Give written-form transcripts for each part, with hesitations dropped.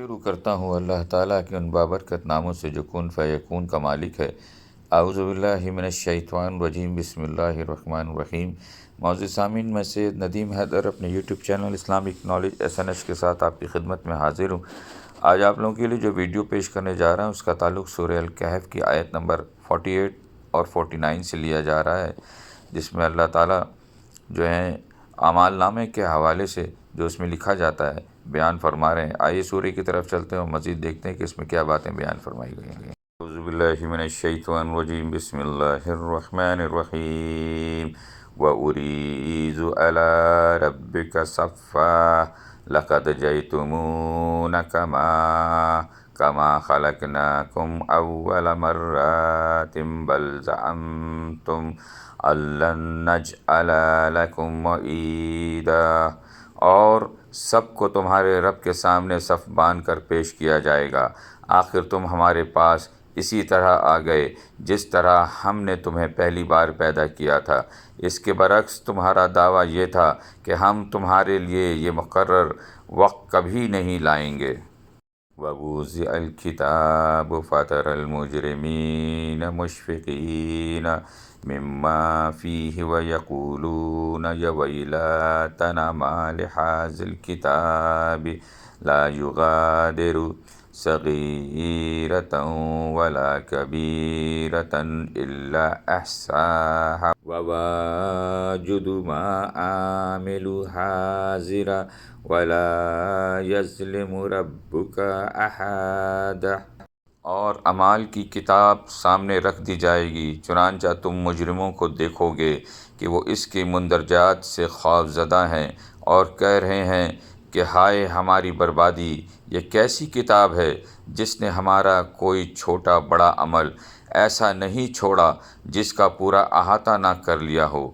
شروع کرتا ہوں اللہ تعالیٰ کے ان بابرکت ناموں سے جو کن فیکون کا مالک ہے۔ اعوذ باللہ من الشیطان الرجیم، بسم اللہ الرحمن الرحیم۔ معزز سامعین، میں سید ندیم حیدر اپنے YouTube channel Islamic knowledge SNH کے ساتھ آپ کی خدمت میں حاضر ہوں۔ آج آپ لوگوں کے لیے جو ویڈیو پیش کرنے جا رہا ہوں اس کا تعلق سورہ الکہف کی آیت نمبر 48 اور 49 سے لیا جا رہا ہے، جس میں اللہ تعالیٰ جو ہیں اعمال نامے کے حوالے سے جو اس میں لکھا جاتا ہے بیان فرما رہے ہیں۔ آئیے سورہ کی طرف چلتے ہیں اور مزید دیکھتے ہیں کہ اس میں کیا باتیں بیان فرمائی گئی ہیں۔ اعوذ باللہ من الشیطان الرجیم، بسم اللہ الرحمن الرحیم۔ وَأُرِيدُ عَلَىٰ رَبِّكَ صَفًّا لَقَدْ جِئْتُمُونَا كَمَا خَلَقْنَاكُمْ أَوَّلَ مَرَّةٍ بَلْ زَعَمْتُمْ أَن لَّن نَّجْعَلَ لَكُم مَّوْعِیدًا۔ اور سب کو تمہارے رب کے سامنے صف باندھ کر پیش کیا جائے گا، آخر تم ہمارے پاس اسی طرح آ گئے جس طرح ہم نے تمہیں پہلی بار پیدا کیا تھا۔ اس کے برعکس تمہارا دعویٰ یہ تھا کہ ہم تمہارے لیے یہ مقرر وقت کبھی نہیں لائیں گے۔ وَوُضِعَ الْكِتَابُ فَتَرَى الْمُجْرِمِينَ مُشْفِقِينَ مِمَّا فِيهِ وَيَقُولُونَ يَا وَيْلَتَنَا مَا لِهَٰذَا الْكِتَابِ لَا يُغَادِرُ صَغِيرَةً وَلَا كَبِيرَةً إِلَّا أَحْصَاهَا وَوَجَدُوا مَا عَمِلُوا حَاضِرًا وَلَا يَظْلِمُ رَبُّكَ أَحَدًا۔ اور اعمال کی کتاب سامنے رکھ دی جائے گی، چنانچہ تم مجرموں کو دیکھو گے کہ وہ اس کے مندرجات سے خوف زدہ ہیں اور کہہ رہے ہیں کہ ہائے ہماری بربادی! یہ کیسی کتاب ہے جس نے ہمارا کوئی چھوٹا بڑا عمل ایسا نہیں چھوڑا جس کا پورا احاطہ نہ کر لیا ہو،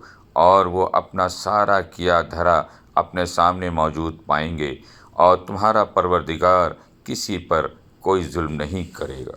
اور وہ اپنا سارا کیا دھرا اپنے سامنے موجود پائیں گے، اور تمہارا پروردگار کسی پر کوئی ظلم نہیں کرے گا۔